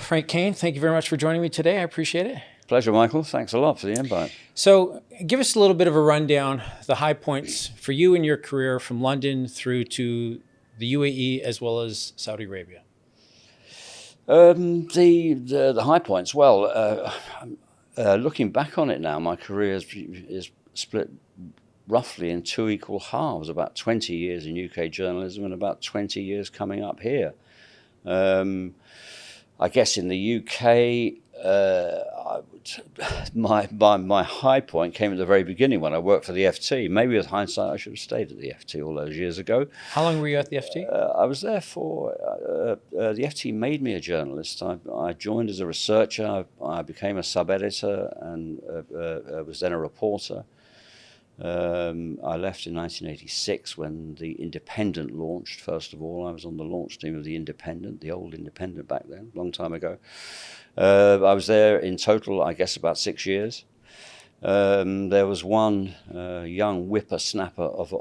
Frank Kane, thank you very much for joining me today. I appreciate it. Pleasure, Michael. Thanks a lot for the invite. So give us a little bit of a rundown, the high points for you in your career from London through to the UAE as well as Saudi Arabia. The high points. Well, looking back on it now, my career is split roughly in two equal halves. About 20 years in UK journalism and about 20 years coming up here. I guess in the UK, my high point came at the very beginning when I worked for the FT. Maybe with hindsight, I should have stayed at the FT all those years ago. How long were you at the FT? I was there for, the FT made me a journalist. I joined as a researcher. I became a sub-editor and was then a reporter. I left in 1986 when the Independent launched. First of all, I was on the launch team of the Independent, the old Independent back then, a long time ago. I was there in total, I guess, about 6 years. There was one young whippersnapper of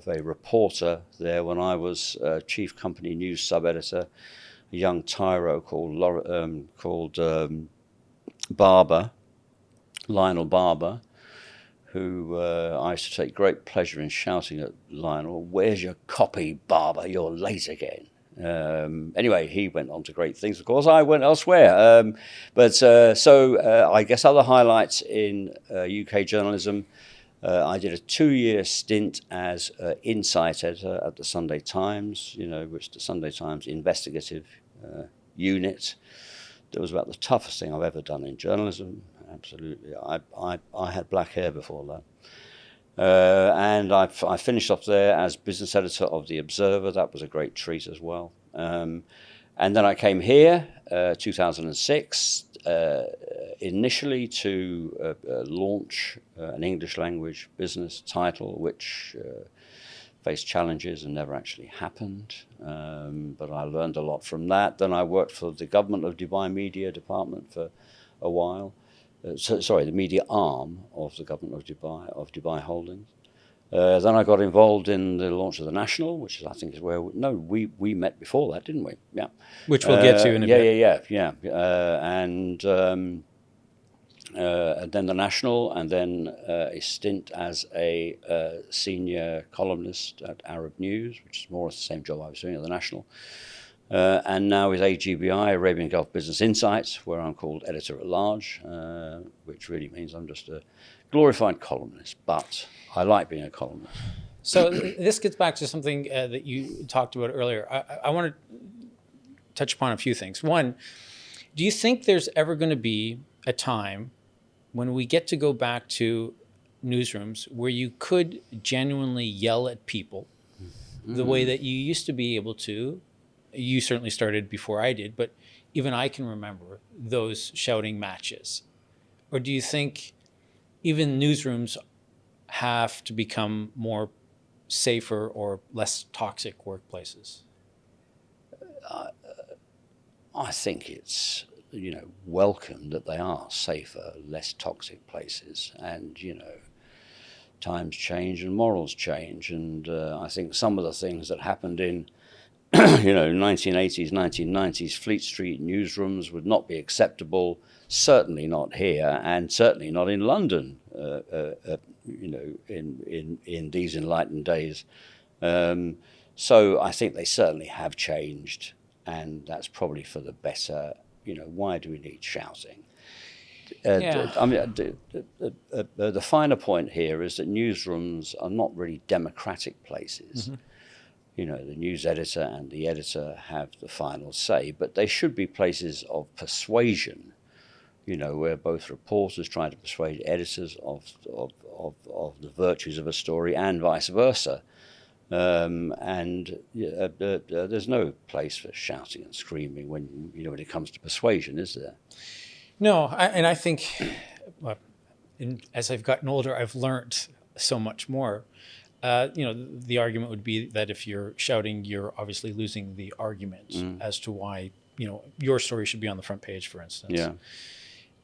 a reporter there when I was chief company news sub-editor, a young tyro called Lionel Barber, who I used to take great pleasure in shouting at Lionel, "Where's your copy, Barber? You're late again." Anyway, he went on to great things. Of course, I went elsewhere. So I guess other highlights in UK journalism. I did a 2-year stint as insight editor at the Sunday Times, which the Sunday Times investigative unit. That was about the toughest thing I've ever done in journalism. Absolutely. I had black hair before that. And I finished off there as business editor of The Observer. That was a great treat as well. And then I came here, 2006, initially to launch an English language business title, which faced challenges and never actually happened. But I learned a lot from that. Then I worked for the government of Dubai Media Department for a while. The media arm of the government of Dubai Holdings. Then I got involved in the launch of the National, which I think is where we met before that, didn't we? Yeah. Which we'll get to in a bit. Yeah. And then the National, and then a stint as a senior columnist at Arab News, which is more or less the same job I was doing at the National. And now with AGBI, Arabian Gulf Business Insights, where I'm called editor-at-large, which really means I'm just a glorified columnist, but I like being a columnist. So this gets back to something that you talked about earlier. I want to touch upon a few things. One, do you think there's ever going to be a time when we get to go back to newsrooms where you could genuinely yell at people the way that you used to be able to? You certainly started before I did, but even I can remember those shouting matches. Or do you think even newsrooms have to become more safer or less toxic workplaces? I think it's welcome that they are safer, less toxic places, and times change and morals change, and I think some of the things that happened in 1980s, 1990s Fleet Street newsrooms would not be acceptable, certainly not here, and certainly not in London, in these enlightened days. So I think they certainly have changed, and that's probably for the better. Why do we need shouting? The finer point here is that newsrooms are not really democratic places. Mm-hmm. The news editor and the editor have the final say, but they should be places of persuasion, where both reporters try to persuade editors of the virtues of a story and vice versa. There's no place for shouting and screaming when it comes to persuasion, is there? No, I think, as I've gotten older, I've learned so much more. The argument would be that if you're shouting, you're obviously losing the argument as to why, your story should be on the front page, for instance. Yeah.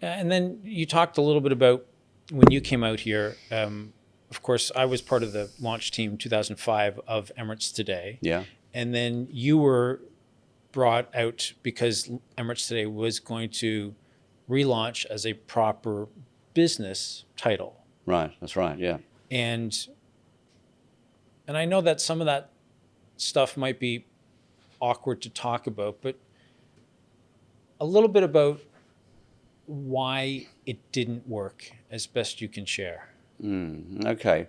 And then you talked a little bit about when you came out here. Of course, I was part of the launch team 2005 of Emirates Today. Yeah. And then you were brought out because Emirates Today was going to relaunch as a proper business title. Right, that's right, yeah. And I know that some of that stuff might be awkward to talk about, but a little bit about why it didn't work as best you can share. Okay.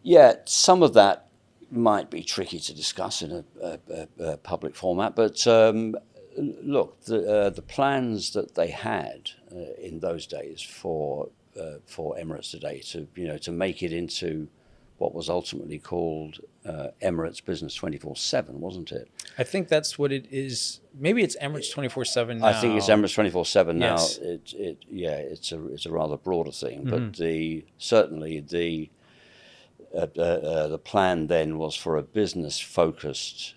Yeah, some of that might be tricky to discuss in a public format, but look, the plans that they had in those days for Emirates Today to make it into what was ultimately called Emirates Business 24/7, wasn't it? I think that's what it is. Maybe it's Emirates 24/7 now. I think it's Emirates 24/7 now. Yes. It's a rather broader thing, but certainly the plan then was for a business-focused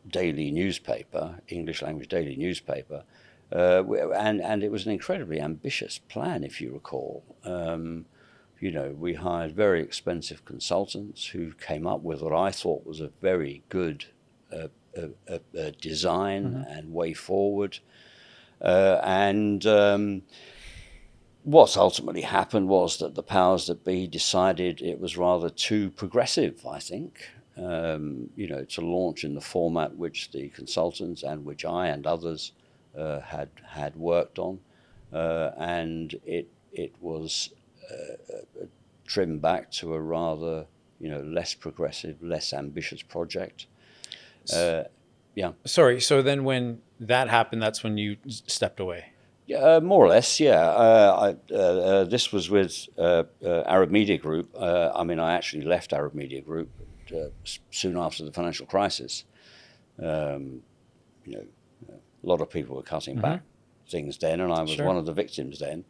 daily newspaper, English language daily newspaper, and it was an incredibly ambitious plan, if you recall. We hired very expensive consultants who came up with what I thought was a very good design and way forward. What's ultimately happened was that the powers that be decided it was rather too progressive, I think, to launch in the format which the consultants and which I and others had worked on, and it was trimmed back to a rather less progressive, less ambitious project. Yeah. Sorry. So then when that happened, that's when you stepped away. More or less, yeah. This was with Arab Media Group. I actually left Arab Media Group soon after the financial crisis. A lot of people were cutting back things then, and I was one of the victims then,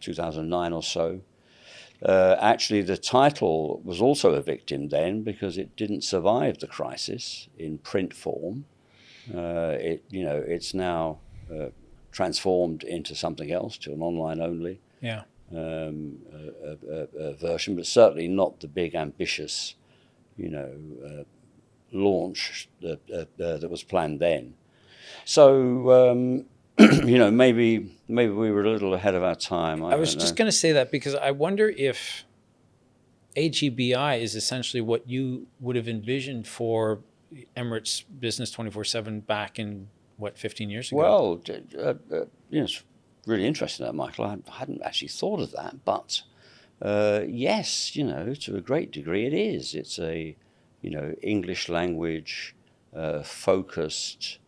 2009 or so. Actually, the title was also a victim then because it didn't survive the crisis in print form. It's now transformed into something else, to an online only version, but certainly not the big ambitious, launch that was planned then. So maybe we were a little ahead of our time. I was just going to say that because I wonder if AGBI is essentially what you would have envisioned for Emirates Business 24/7 back in, 15 years ago? Well, it's really interesting that, Michael. I hadn't actually thought of that, but yes, to a great degree it is. It's a, English language focused,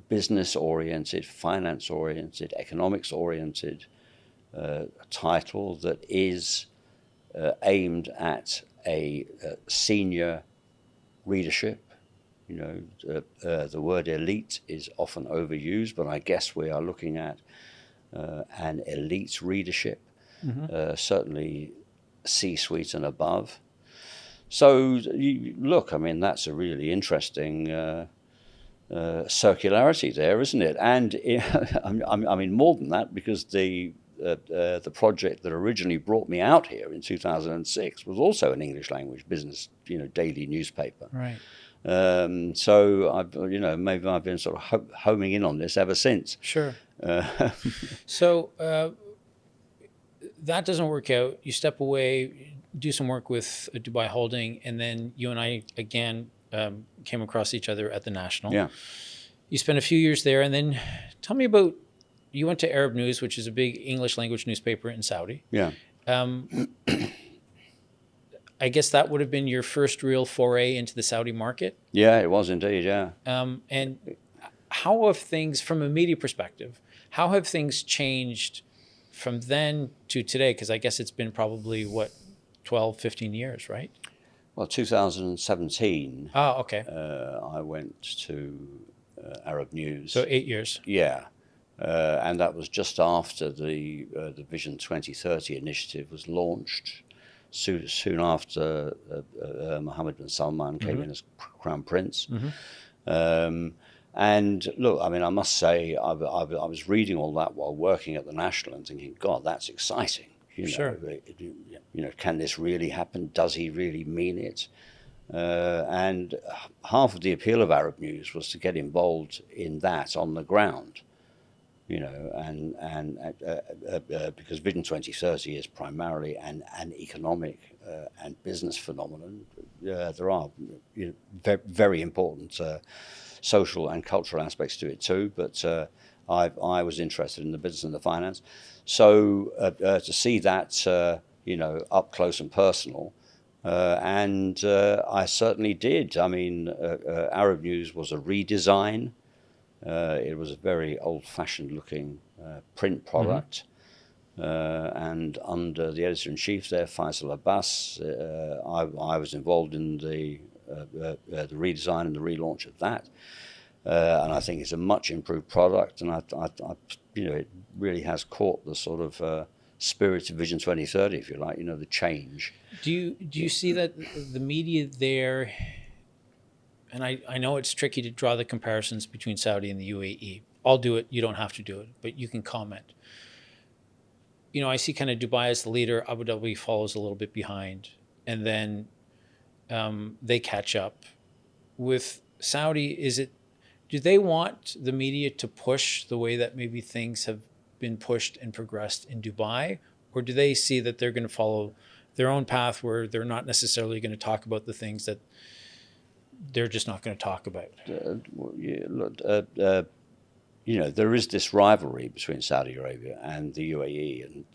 business-oriented, finance-oriented, economics-oriented title that is aimed at a senior readership. The word elite is often overused, but I guess we are looking at an elite readership, certainly C-suite and above. So, look, that's a really interesting circularity there, isn't it? And more than that, because the project that originally brought me out here in 2006 was also an English language business, daily newspaper. Right. So maybe I've been sort of homing in on this ever since. Sure. So that doesn't work out. You step away, do some work with a Dubai holding, and then you and I again came across each other at the National. Yeah. You spent a few years there, and then tell me about. You went to Arab News, which is a big English language newspaper in Saudi. Yeah. I guess that would have been your first real foray into the Saudi market. Yeah, it was indeed, yeah. And how have things, from a media perspective, how have things changed from then to today? Because I guess it's been probably, 12, 15 years, right? Well, 2017. Oh, okay. I went to Arab News. So 8 years. Yeah. And that was just after the Vision 2030 initiative was launched. Soon after Mohammed bin Salman came in as Crown Prince. And look, I must say, I was reading all that while working at the National and thinking, God, that's exciting. Sure. Can this really happen? Does he really mean it? And half of the appeal of Arab News was to get involved in that on the ground, because Vision 2030 is primarily an economic and business phenomenon. There are very important social and cultural aspects to it too, but I was interested in the business and the finance. So to see that, up close and personal, and I certainly did. I mean, Arab News was a redesign. It was a very old-fashioned looking print product. And under the editor-in-chief there, Faisal Abbas, I was involved in the redesign and the relaunch of that. And I think it's a much improved product, and it really has caught the sort of spirit of Vision 2030, if you like, the change. Do you see that the media there, and I know it's tricky to draw the comparisons between Saudi and the UAE. I'll do it, you don't have to do it, but you can comment. I see kind of Dubai as the leader, Abu Dhabi follows a little bit behind, and then they catch up. With Saudi, do they want the media to push the way that maybe things have been pushed and progressed in Dubai, or do they see that they're going to follow their own path where they're not necessarily going to talk about the things that they're just not going to talk about? There is this rivalry between Saudi Arabia and the UAE, and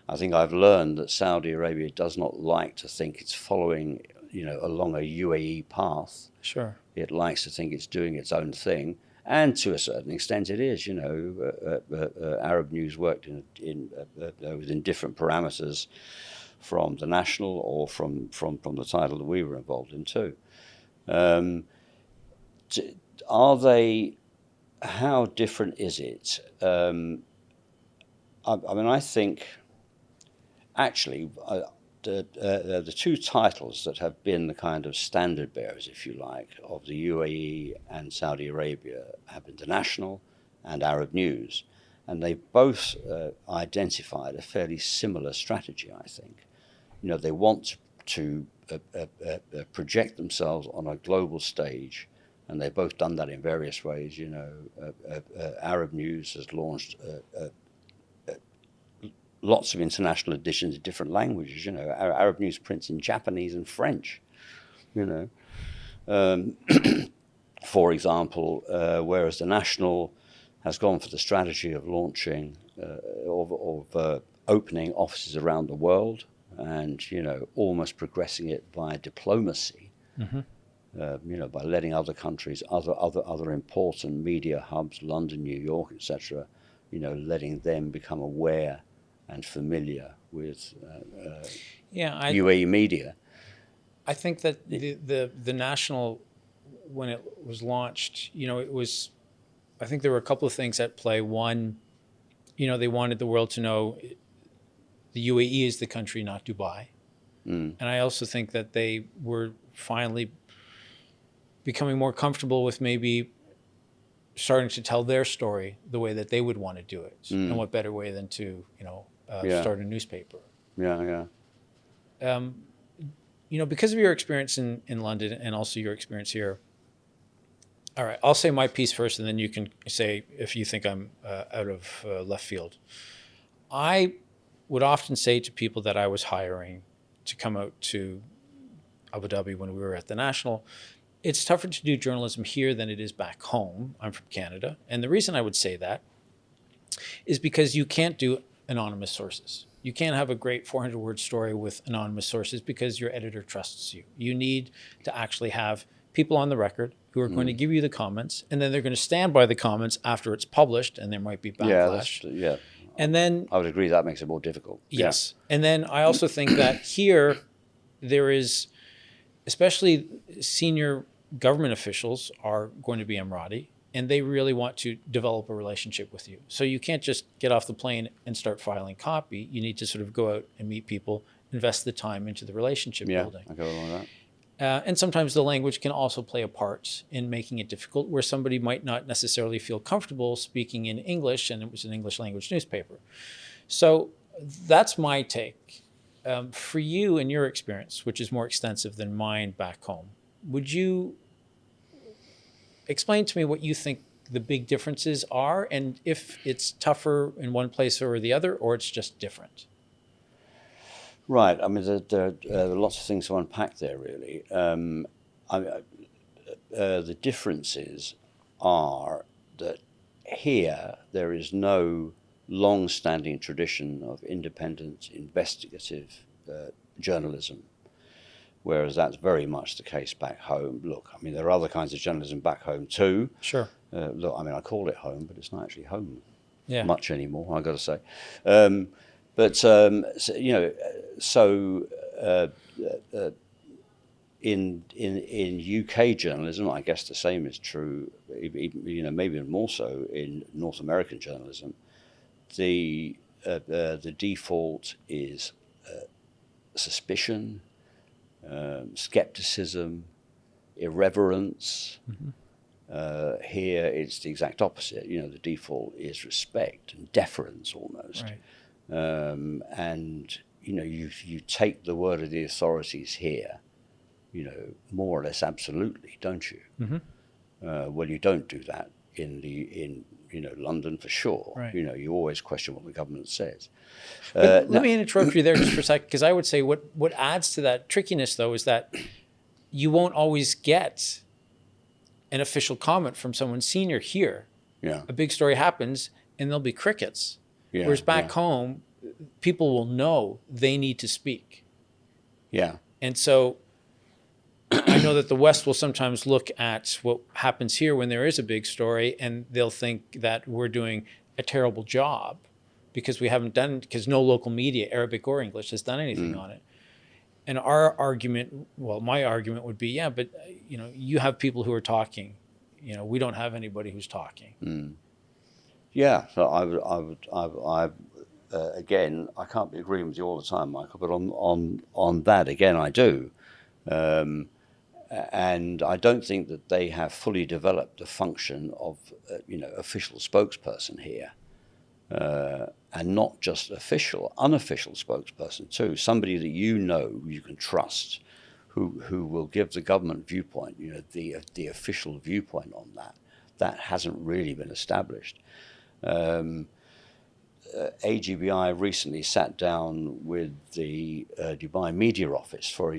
I think I've learned that Saudi Arabia does not like to think it's following, along a UAE path. Sure. It likes to think it's doing its own thing, and to a certain extent it is. Arab News worked within different parameters from the national or from the title that we were involved in too. How different is it? I think actually the two titles that have been the kind of standard bearers, if you like, of the UAE and Saudi Arabia have been The National and Arab News, and they both identified a fairly similar strategy, I think. They want to project themselves on a global stage, and they've both done that in various ways. Arab News has launched lots of international editions in different languages. Arab News prints in Japanese and French. For example, whereas The National has gone for the strategy of launching, opening offices around the world, and almost progressing it via diplomacy. Mm-hmm. By letting other countries, other important media hubs, London, New York, etc., letting them become aware and familiar with UAE media. I think that the National, when it was launched, I think there were a couple of things at play. One, they wanted the world to know the UAE is the country, not Dubai. And I also think that they were finally becoming more comfortable with maybe starting to tell their story the way that they would want to do it. And what better way than to, start a newspaper. Yeah. Because of your experience in London and also your experience here. All right, I'll say my piece first, and then you can say if you think I'm out of left field. I would often say to people that I was hiring to come out to Abu Dhabi when we were at the National, it's tougher to do journalism here than it is back home. I'm from Canada. And the reason I would say that is because you can't do anonymous sources. You can't have a great 400-word story with anonymous sources because your editor trusts you. You need to actually have people on the record who are going to give you the comments, and then they're going to stand by the comments after it's published, and there might be backlash. Yeah. And then I would agree that makes it more difficult. Yes. Yeah. And then I also think that here there is, especially senior government officials are going to be Emirati, and they really want to develop a relationship with you. So you can't just get off the plane and start filing copy. You need to sort of go out and meet people, invest the time into the relationship building. I go along with that. And sometimes the language can also play a part in making it difficult, where somebody might not necessarily feel comfortable speaking in English, and it was an English language newspaper. So that's my take. for you and your experience, which is more extensive than mine back home, would you explain to me what you think the big differences are, and if it's tougher in one place or the other, or it's just different? Right. I mean, there are lots of things to unpack there, really. The differences are that here there is no long-standing tradition of independent investigative journalism, whereas that's very much the case back home. Look, I mean, there are other kinds of journalism back home too. Sure. Look, I mean, I call it home, but it's not actually home much anymore, I've got to say. In UK journalism, I guess the same is true, maybe even more so in North American journalism. The default is suspicion, skepticism, irreverence. Mm-hmm. Here it's the exact opposite. The default is respect and deference almost. Right. And you take the word of the authorities here, more or less absolutely, don't you? Mm-hmm. Well, you don't do that in London for sure. Right. You always question what the government says. Let me interrupt you there just for a second, because I would say what adds to that trickiness, though, is that you won't always get an official comment from someone senior here. Yeah. A big story happens and there'll be crickets. Yeah. Whereas back home, people will know they need to speak. Yeah. And so I know that the West will sometimes look at what happens here when there is a big story, and they'll think that we're doing a terrible job because no local media, Arabic or English, has done anything on it. And my argument would be, yeah, but you have people who are talking. We don't have anybody who's talking. Mm. Yeah, so I again, I can't be agreeing with you all the time, Michael, but on that again, I do. And I don't think that they have fully developed the function of, official spokesperson here. And not just unofficial spokesperson too. Somebody that you can trust, who will give the government viewpoint, the official viewpoint on that. That hasn't really been established. AGBI recently sat down with the Dubai Media Office for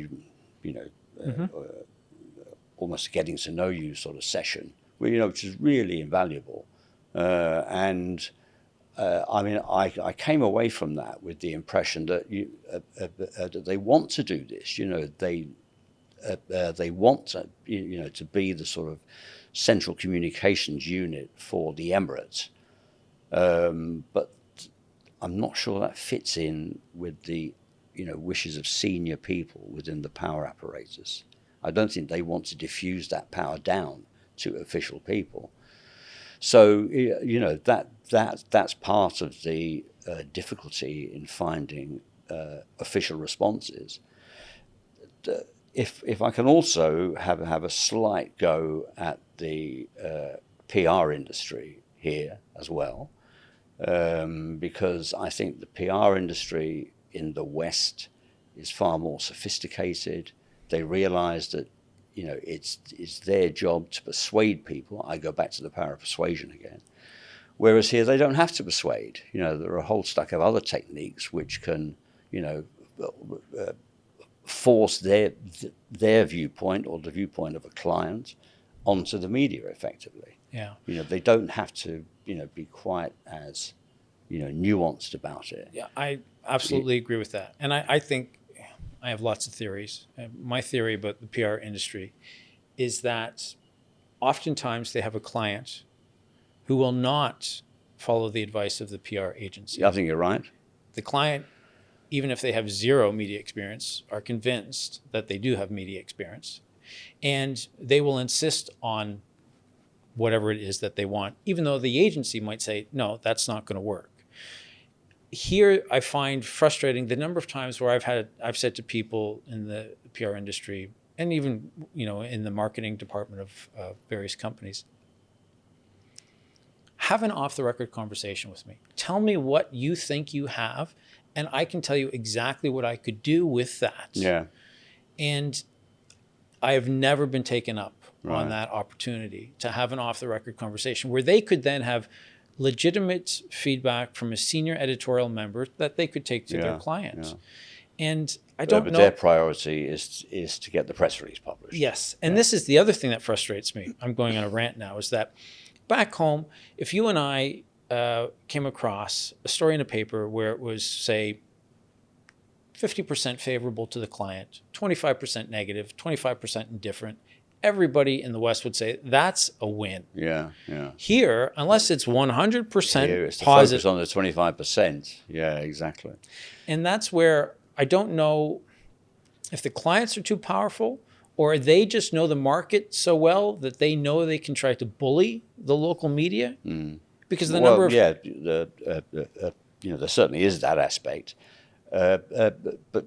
almost a getting to know you sort of session, which is really invaluable. I came away from that with the impression that that they want to do this. They want to be the sort of central communications unit for the Emirates. But I'm not sure that fits in with the wishes of senior people within the power apparatus. I don't think they want to diffuse that power down to official people. So that's part of the difficulty in finding official responses. If I can also have a slight go at the PR industry here as well, because I think the PR industry in the West is far more sophisticated. They realize that it's their job to persuade people. I go back to the power of persuasion again. Whereas here they don't have to persuade. There are a whole stack of other techniques which can, force their viewpoint or the viewpoint of a client onto the media effectively. Yeah. They don't have to, be quite as, nuanced about it. Yeah, I absolutely agree with that. And I think I have lots of theories. My theory about the PR industry is that oftentimes they have a client who will not follow the advice of the PR agency. I think you're right. The client, even if they have zero media experience, are convinced that they do have media experience. And they will insist on whatever it is that they want, even though the agency might say, no, that's not going to work. Here, I find frustrating the number of times where I've said to people in the PR industry, and even in the marketing department of various companies, have an off-the-record conversation with me. Tell me what you think you have, and I can tell you exactly what I could do with that. Yeah. And I have never been taken up on Right. that opportunity to have an off-the-record conversation where they could then have legitimate feedback from a senior editorial member that they could take to their client. And I don't but know. their priority is to get the press release published. Yes. And this is the other thing that frustrates me. I'm going on a rant now, is that back home, if you and I came across a story in a paper where it was, say, 50% favorable to the client, 25% negative, 25% indifferent, everybody in the West would say that's a win. Yeah, yeah. Here, unless it's 100% Here it's the positive, focus on the 25%. Yeah, exactly. and that's where I don't know if the clients are too powerful or they just know the market so well that they know they can try to bully the local media. Because the number of there certainly is that aspect. But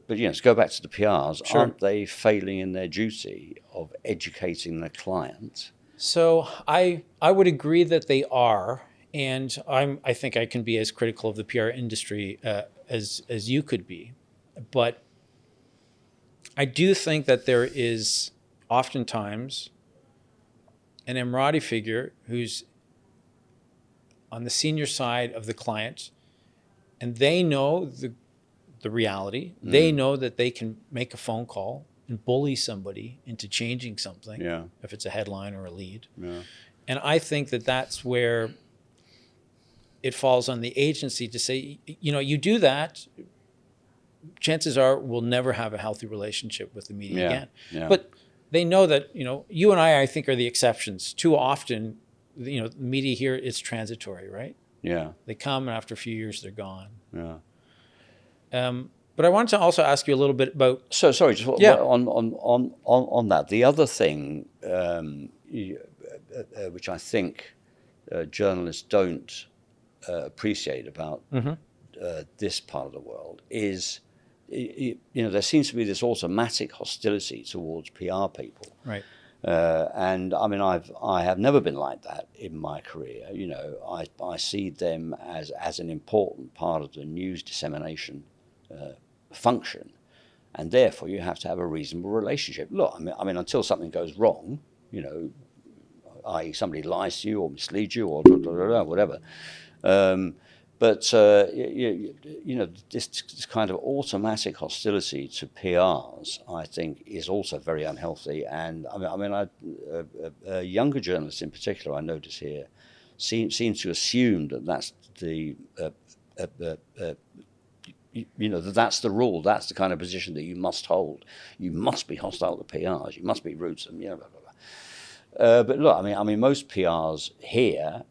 to go back to the PRs, aren't they failing in their duty of educating the client? So I would agree that they are, and I think I can be as critical of the PR industry as you could be, but I do think that there is oftentimes an Emirati figure who's on the senior side of the client, and they know the reality. They know that they can make a phone call and bully somebody into changing something, if it's a headline or a lead. And I think that that's where it falls on the agency to say, you do that, chances are we'll never have a healthy relationship with the media again. But they know that, you and I think, are the exceptions. Too often, the media here is transitory, right? Yeah. They come, and after a few years, they're gone. Yeah. But I wanted to also ask you a little bit about. So sorry, just on that. The other thing, which I think journalists don't appreciate about this part of the world, is there seems to be this automatic hostility towards PR people. Right. And I mean, I have never been like that in my career. I see them as an important part of the news dissemination function, and therefore you have to have a reasonable relationship. Look, I mean, until something goes wrong, i.e., somebody lies to you or misleads you or whatever. But this kind of automatic hostility to PRs, I think, is also very unhealthy. And younger journalists in particular, I notice here, seem to assume that that's that's the rule. That's the kind of position that you must hold. You must be hostile to PRs. You must be rude to them. Blah, blah, blah. But look, I mean, most PRs here,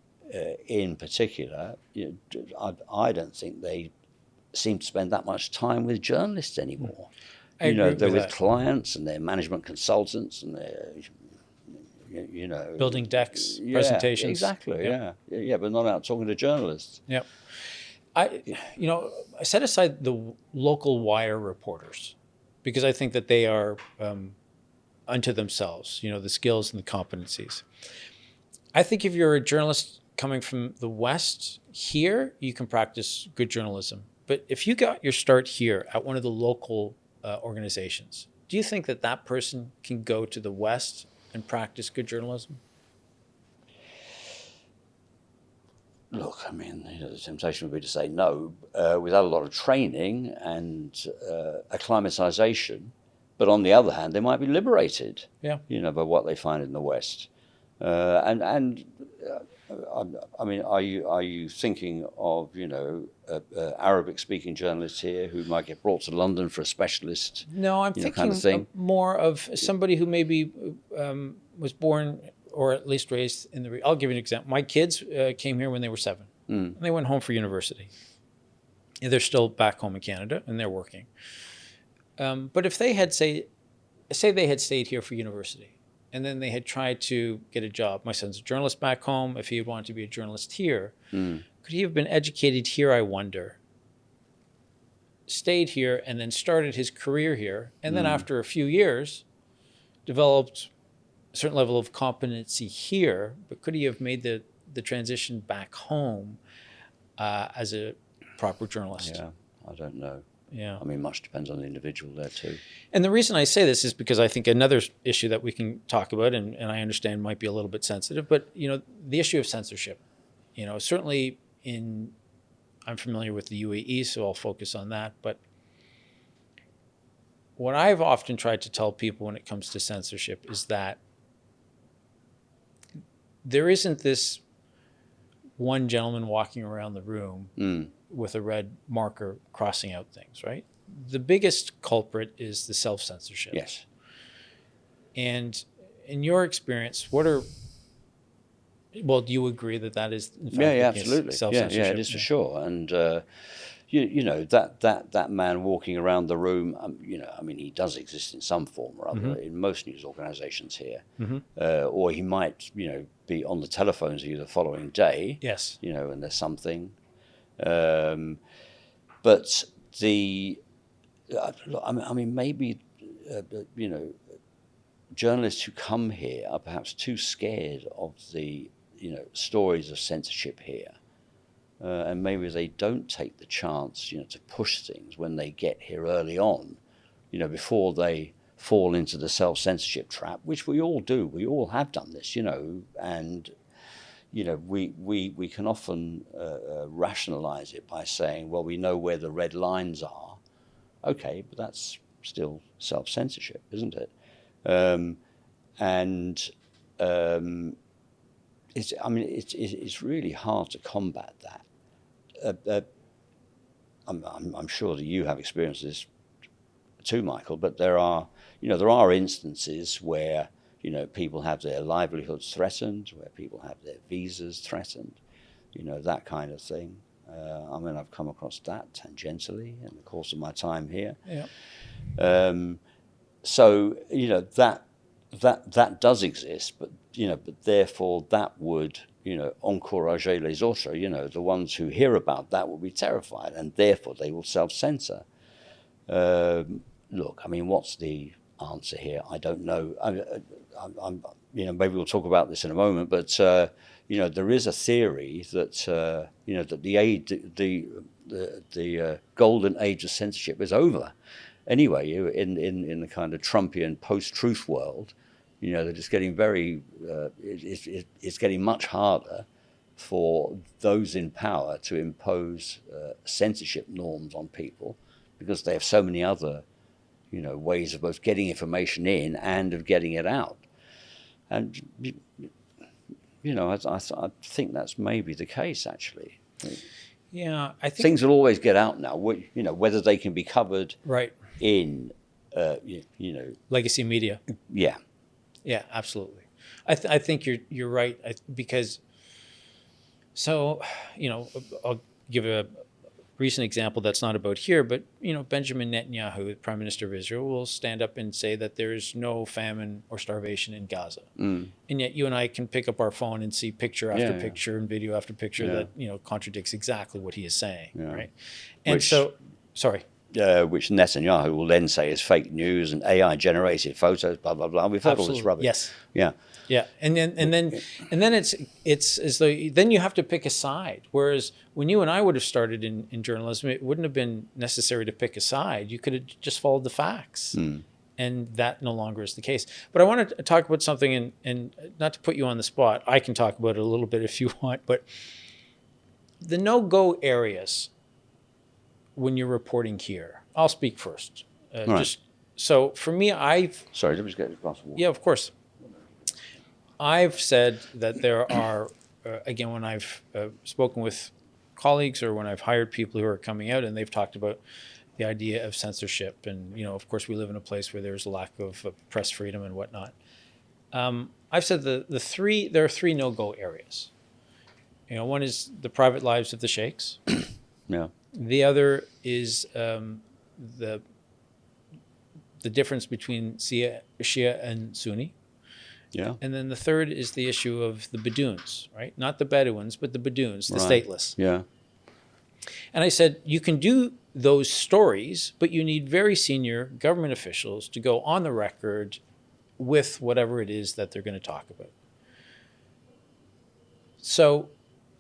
in particular, I don't think they seem to spend that much time with journalists anymore. They're with clients and their management consultants and their, building decks, presentations. Exactly. Yeah, but not out talking to journalists. Yep. I set aside the local wire reporters because I think that they are unto themselves, the skills and the competencies. I think if you're a journalist coming from the West here, you can practice good journalism. But if you got your start here at one of the local organizations, do you think that person can go to the West and practice good journalism? Look, I mean, the temptation would be to say no, without a lot of training and acclimatization. But on the other hand, they might be liberated, by what they find in the West. I mean, are you thinking of Arabic-speaking journalists here who might get brought to London for a specialist? No, I'm thinking kind of thing? More of somebody who maybe was born or at least raised in the. I'll give you an example. My kids came here when they were 7, and they went home for university. And they're still back home in Canada, and they're working. But if they had say they had stayed here for university, and then they had tried to get a job. My son's a journalist back home. If he had wanted to be a journalist here, could he have been educated here, I wonder? Stayed here and then started his career here. And then after a few years, developed a certain level of competency here. But could he have made the transition back home as a proper journalist? Yeah. I don't know. Yeah. I mean, much depends on the individual there too. And the reason I say this is because I think another issue that we can talk about, and I understand might be a little bit sensitive, but the issue of censorship. Certainly I'm familiar with the UAE, so I'll focus on that. But what I've often tried to tell people when it comes to censorship is that there isn't this one gentleman walking around the room with a red marker crossing out things, right? The biggest culprit is the self-censorship. Yes. And in your experience, do you agree that is in fact Yeah, the case, absolutely. self-censorship? Yeah, it is for sure. And that man walking around the room, I mean, he does exist in some form or other in most news organizations here, or he might, be on the telephones to you the following day. Yes. And there's something, but I mean, maybe, journalists who come here are perhaps too scared of the, stories of censorship here. And maybe they don't take the chance, to push things when they get here early on, before they fall into the self-censorship trap, which we all do. We all have done this, and, we can often rationalize it by saying, well, we know where the red lines are. Okay, but that's still self-censorship, isn't it? It's really hard to combat that. I'm sure that you have experienced this too, Michael, but there are instances where, people have their livelihoods threatened, where people have their visas threatened, that kind of thing. I've come across that tangentially in the course of my time here. Yeah. So, that does exist, but therefore that would, encourager les autres, the ones who hear about that will be terrified, and therefore they will self-censor. Look, I mean, what's the answer here? I don't know. Maybe we'll talk about this in a moment, but, there is a theory that, that the golden age of censorship is over. Anyway, in the kind of Trumpian post-truth world, that it's getting it's getting much harder for those in power to impose censorship norms on people, because they have so many other, ways of both getting information in and of getting it out. And, I think that's maybe the case, actually. Yeah, I think things will always get out now, whether they can be covered right in, legacy media. Yeah. Yeah, absolutely. I think you're right, because I'll give a recent example that's not about here, but Benjamin Netanyahu, the Prime Minister of Israel, will stand up and say that there's no famine or starvation in Gaza, and yet you and I can pick up our phone and see picture after picture and video after picture that contradicts exactly what he is saying, right? And which Netanyahu will then say is fake news and AI generated photos, blah blah blah. We've heard all this rubbish. Yes. Yeah. Yeah, and then it's as though then you have to pick a side. Whereas when you and I would have started in journalism, it wouldn't have been necessary to pick a side. You could have just followed the facts, and that no longer is the case. But I want to talk about something, and not to put you on the spot. I can talk about it a little bit if you want, but the no-go areas when you're reporting here. I'll speak first. Right. So for me, Sorry, let me just get a glass of water. Yeah, of course. I've said that there are, again, when I've spoken with colleagues or when I've hired people who are coming out and they've talked about the idea of censorship, and of course we live in a place where there's a lack of press freedom and whatnot. I've said there are three no-go areas. One is the private lives of the sheikhs. Yeah. The other is the difference between Shia and Sunni. Yeah. And then the third is the issue of the Baduns, right? Not the Bedouins, but the Baduns, the Right. stateless. Yeah. And I said, you can do those stories, but you need very senior government officials to go on the record with whatever it is that they're going to talk about. So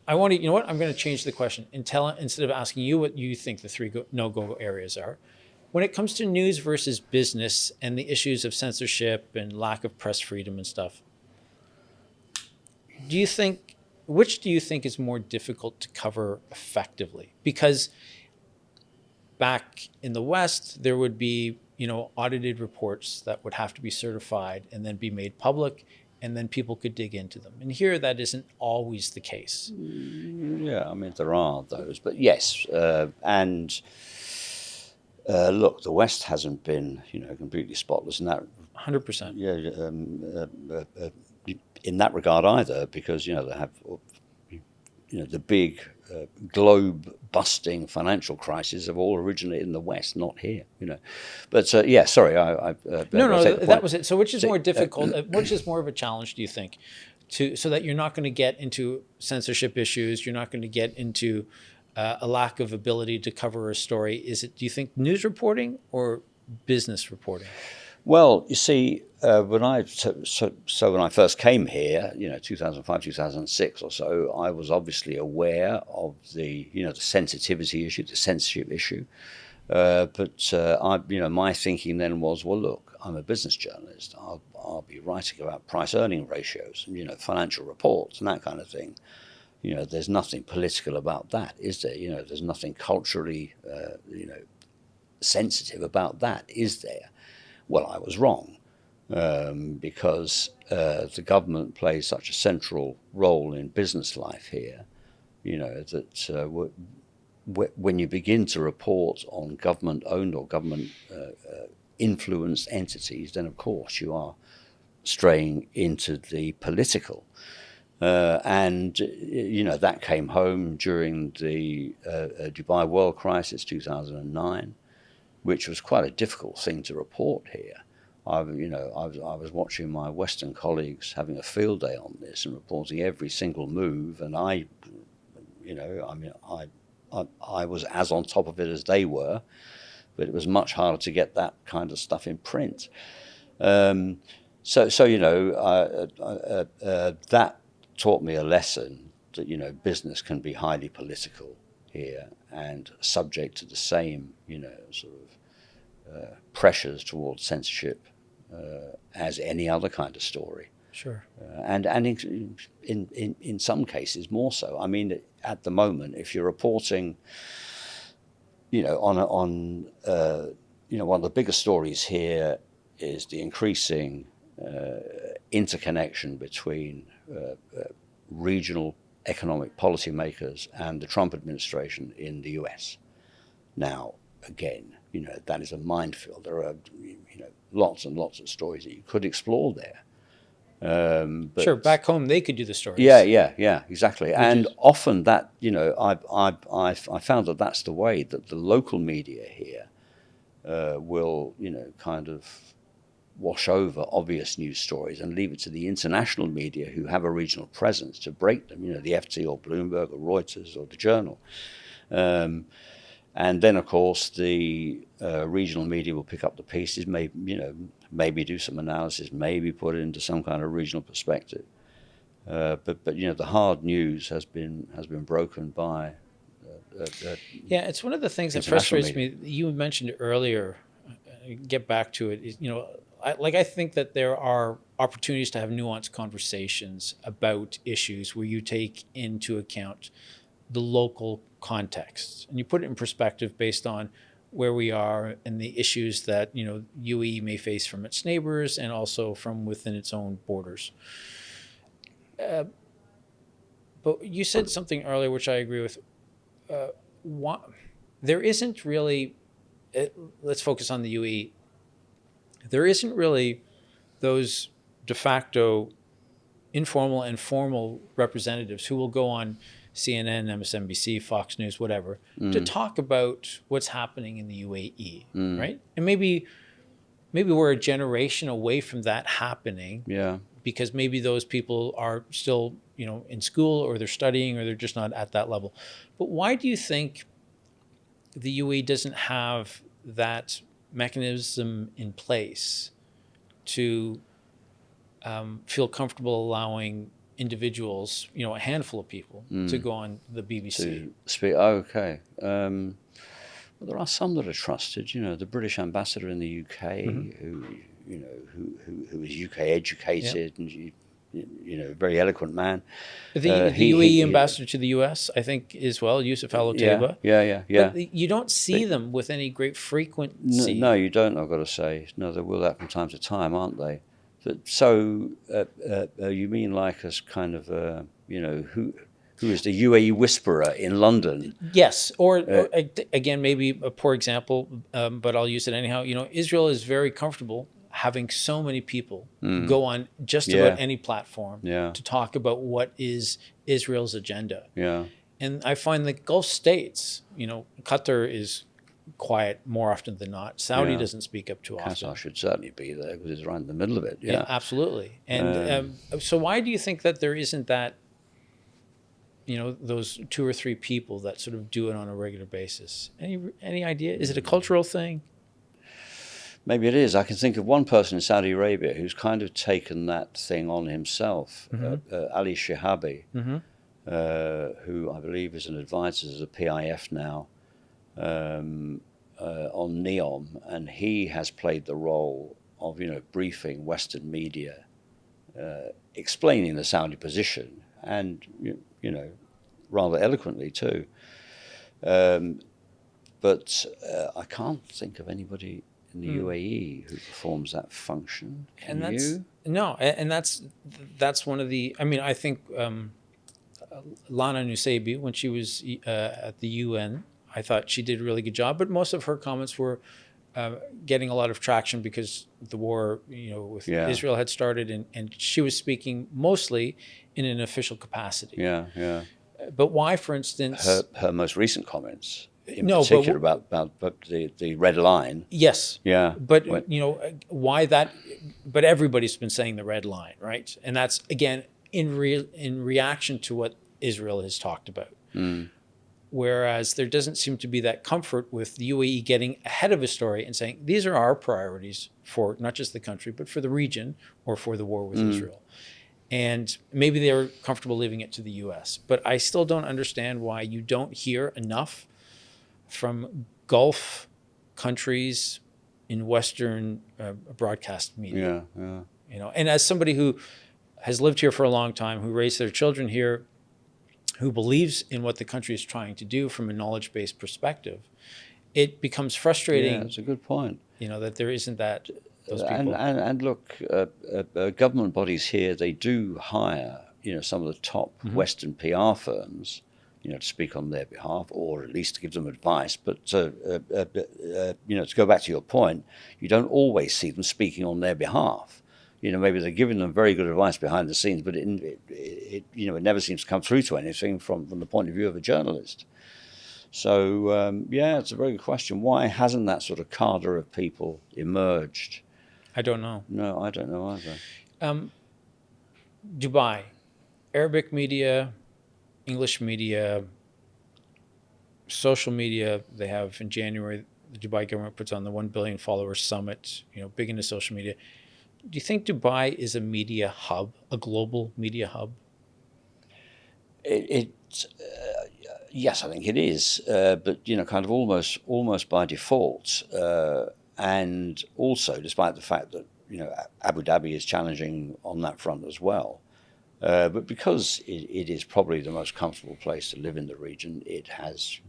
I want to, you know what? I'm going to change the question and instead of asking you what you think the three no-go areas are. When it comes to news versus business and the issues of censorship and lack of press freedom and stuff, which do you think is more difficult to cover effectively? Because back in the West, there would be, audited reports that would have to be certified and then be made public, and then people could dig into them. And here, that isn't always the case. Yeah, I mean, there are those, but yes, and look, the West hasn't been, completely spotless in that. 100%. Yeah, in that regard either, because they have, the big globe-busting financial crises have all originated in the West, not here. But yeah, sorry, No, that was it. So, which is more difficult? Which is more of a challenge, do you think, so that you're not going to get into censorship issues, you're not going to get into a lack of ability to cover a story? Do you think, news reporting or business reporting? Well, you see, when I first came here, 2005, 2006 or so, I was obviously aware of the sensitivity issue, the censorship issue. But my thinking then was, well, look, I'm a business journalist. I'll be writing about price-earning ratios and financial reports and that kind of thing. There's nothing political about that, is there? There's nothing culturally, sensitive about that, is there? Well, I was wrong, because the government plays such a central role in business life here, that when you begin to report on government-owned or government-influenced entities, then of course you are straying into the political. And that came home during the Dubai World Crisis, 2009. Which was quite a difficult thing to report here. I was watching my Western colleagues having a field day on this and reporting every single move, and I was as on top of it as they were, but it was much harder to get that kind of stuff in print. That taught me a lesson that business can be highly political here and subject to the same sort of pressures towards censorship as any other kind of story. Sure. And in some cases more so. I mean, at the moment, if you're reporting, on one of the biggest stories here is the increasing interconnection between regional economic policymakers and the Trump administration in the US. Now, again, that is a minefield. There are, lots and lots of stories that you could explore there. But sure, back home they could do the stories. Yeah, exactly. And often that, I found that that's the way that the local media here will, kind of wash over obvious news stories and leave it to the international media who have a regional presence to break them, the FT or Bloomberg or Reuters or the Journal. And then, of course, the regional media will pick up the pieces, maybe do some analysis, maybe put it into some kind of regional perspective. But the hard news has been broken by. Yeah, it's one of the things that frustrates me. You mentioned earlier. Get back to it. I think that there are opportunities to have nuanced conversations about issues where you take into account the local context and you put it in perspective based on where we are and the issues that UAE may face from its neighbors and also from within its own borders. But you said something earlier which I agree with. There isn't really. Let's focus on the UAE. There isn't really those de facto informal and formal representatives who will go on CNN, MSNBC, Fox News, whatever, to talk about what's happening in the UAE, right? And maybe we're a generation away from that happening. Yeah. Because maybe those people are still, in school or they're studying or they're just not at that level. But why do you think the UAE doesn't have that mechanism in place to feel comfortable allowing individuals, a handful of people, to go on the BBC. To speak. Oh, okay. Well, there are some that are trusted. The British ambassador in the UK, who is UK educated and very eloquent man. The UAE ambassador to the US, I think, as well, Yusuf Al Otaiba. Yeah. But you don't see them with any great frequency. No, you don't, I've got to say. No, they will that from time to time, aren't they? So you mean like as kind of, who is the UAE whisperer in London? Yes, or again, maybe a poor example, but I'll use it anyhow. Israel is very comfortable having so many people go on just about any platform to talk about what is Israel's agenda. Yeah. And I find the Gulf states, Qatar is quiet more often than not. Saudi doesn't speak up too often. Qatar should certainly be there because it's right in the middle of it. Yeah, absolutely. And so why do you think that there isn't that, those 2 or 3 people that sort of do it on a regular basis? Any idea? Is it a cultural thing? Maybe it is. I can think of one person in Saudi Arabia who's kind of taken that thing on himself, Ali Shihabi, who I believe is an advisor to the PIF now on NEOM, and he has played the role of briefing Western media, explaining the Saudi position, and rather eloquently too. But I can't think of anybody in the UAE who performs that function. Can you? No, and that's one of the. I mean, I think Lana Nusaybi, when she was at the UN, I thought she did a really good job. But most of her comments were getting a lot of traction because the war, with Israel had started, and she was speaking mostly in an official capacity. Yeah. But why, for instance, her most recent comments, in particular about the red line. Yes. Yeah. But why that? But everybody's been saying the red line, right? And that's again in reaction to what Israel has talked about. Whereas there doesn't seem to be that comfort with the UAE getting ahead of a story and saying these are our priorities for not just the country but for the region or for the war with Israel. And maybe they're comfortable leaving it to the US. But I still don't understand why you don't hear enough from Gulf countries in Western broadcast media. Yeah. And as somebody who has lived here for a long time, who raised their children here, who believes in what the country is trying to do from a knowledge-based perspective, it becomes frustrating. Yeah, that's a good point. That there isn't those people. And look, government bodies here, they do hire, some of the top Western PR firms, to speak on their behalf, or at least to give them advice. But to go back to your point, you don't always see them speaking on their behalf. Maybe they're giving them very good advice behind the scenes, but it never seems to come through to anything from the point of view of a journalist. So, it's a very good question. Why hasn't that sort of cadre of people emerged? I don't know. No, I don't know either. Dubai, Arabic media, English media, social media. They have in January, the Dubai government puts on the 1 billion followers summit, big into social media. Do you think Dubai is a media hub, a global media hub? Yes, I think it is, but kind of almost by default, and also despite the fact that Abu Dhabi is challenging on that front as well, but because it is probably the most comfortable place to live in the region, it has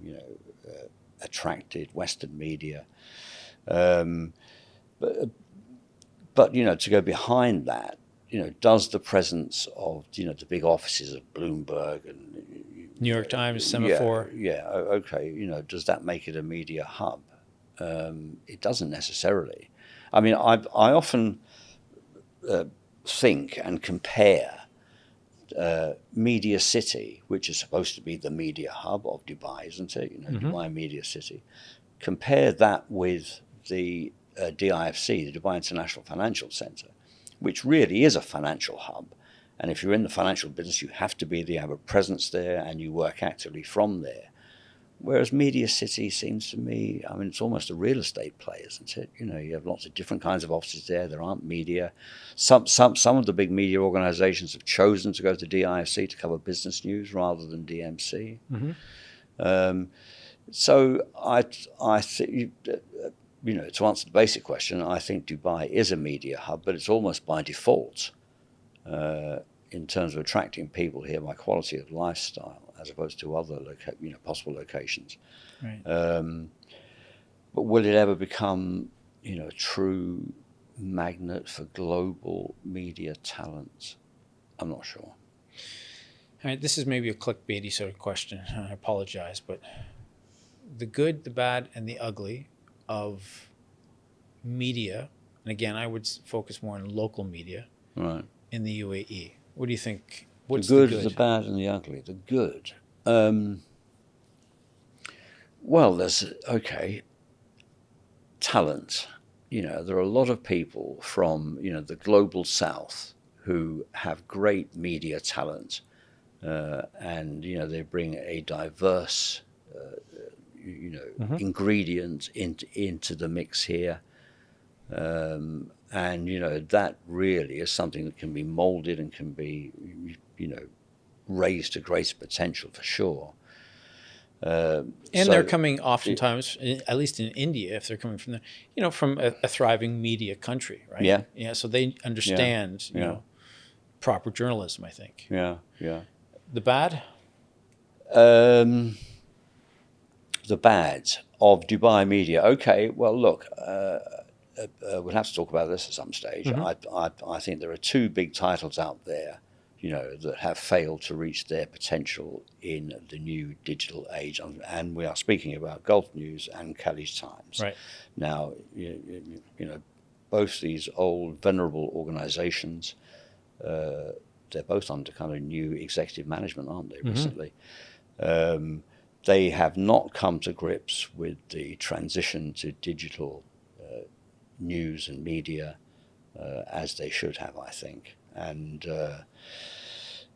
attracted Western media, but to go behind that, does the presence of the big offices of Bloomberg and New York Times, Semaphore. Okay. Does that make it a media hub? It doesn't necessarily. I mean, I often think and compare Media City, which is supposed to be the media hub of Dubai, isn't it? Dubai Media City. Compare that with the DIFC, the Dubai International Financial Centre, which really is a financial hub. And if you're in the financial business, you have to be there, you have a presence there, and you work actively from there. Whereas Media City seems to me, I mean, it's almost a real estate play, isn't it? You know, you have lots of different kinds of offices there. There aren't media. Some of the big media organizations have chosen to go to DIFC to cover business news rather than DMC. So I think, you know, to answer the basic question, I think Dubai is a media hub, but it's almost by default in terms of attracting people here by quality of lifestyle, as opposed to other possible locations. Right. But will it ever become, you know, a true magnet for global media talent? I'm not sure. All right, this is maybe a clickbaity sort of question. I apologize, but the good, the bad, and the ugly of media, and again, I would focus more on local media, Right. in the UAE. What do you think? The good, the bad, and the ugly. The good. Well, there's, talent. You know, there are a lot of people from, you know, the global south who have great media talent, and, you know, they bring a diverse, ingredient into the mix here. And, you know, that really is something that can be molded and can be, you know, raised to greater potential for sure. And they're coming oftentimes, at least in India, if they're coming from there, you know, from a thriving media country, right? Yeah. Yeah. So they understand, you know, proper journalism, I think. Yeah, yeah. The bad? The bad of Dubai media. Okay, well, look, we'll have to talk about this at some stage. I think there are two big titles out there, you know, that have failed to reach their potential in the new digital age, and we are speaking about Gulf News and Khaleej Times. Right. Now, you know, both these old venerable organizations, they're both under kind of new executive management, aren't they, recently? They have not come to grips with the transition to digital news and media as they should have, I think. And,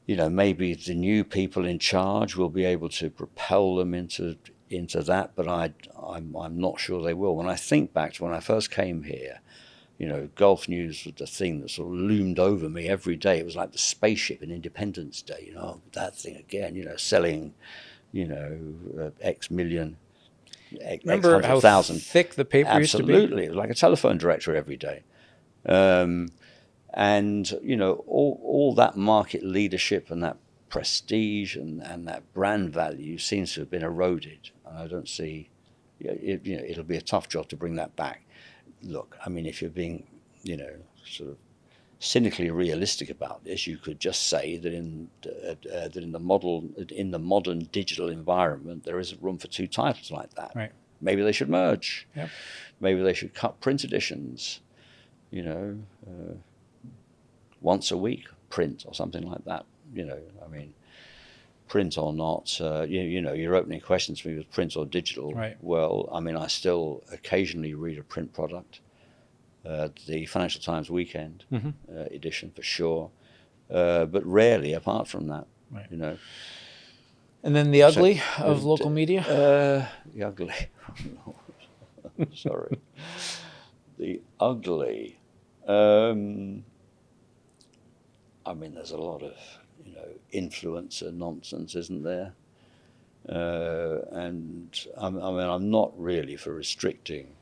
you know, maybe the new people in charge will be able to propel them into that, but I'm not sure they will. When I think back to when I first came here, you know, Gulf News was the thing that sort of loomed over me every day. It was like the spaceship in Independence Day, you know, that thing again, you know, selling, you know, X million, Remember X how 100,000. thick the paper used to be? Absolutely. It was like a telephone directory every day. And, you know, all that market leadership and that prestige and that brand value seems to have been eroded. And I don't see, you know, it'll be a tough job to bring that back. Look, I mean, if you're being, you know, sort of cynically realistic about this, you could just say that in the modern digital environment, there isn't room for two titles like that. Right. Maybe they should merge. Yep. Maybe they should cut print editions, you know, once a week, print or something like that. You know, I mean, print or not, you know, your opening question to me was print or digital. Right. Well, I mean, I still occasionally read a print product. The Financial Times Weekend edition for sure, but rarely apart from that, right. You know. And then the ugly of local media? The ugly. Sorry. The ugly. I mean, there's a lot of, you know, influencer nonsense, isn't there? And I mean, I'm not really for restricting,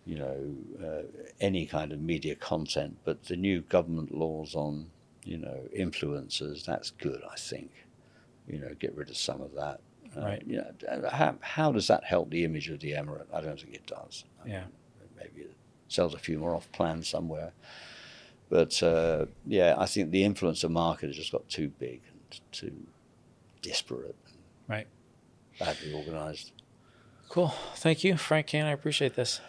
you know, any kind of media content, but the new government laws on, you know, influencers, that's good, I think. You know, get rid of some of that. Right. You know, how does that help the image of the Emirate? I don't think it does. Yeah. Maybe it sells a few more off plan somewhere. But, yeah, I think the influencer market has just got too big and too disparate. Right. Badly organized. Cool. Thank you, Frank Kane. I appreciate this.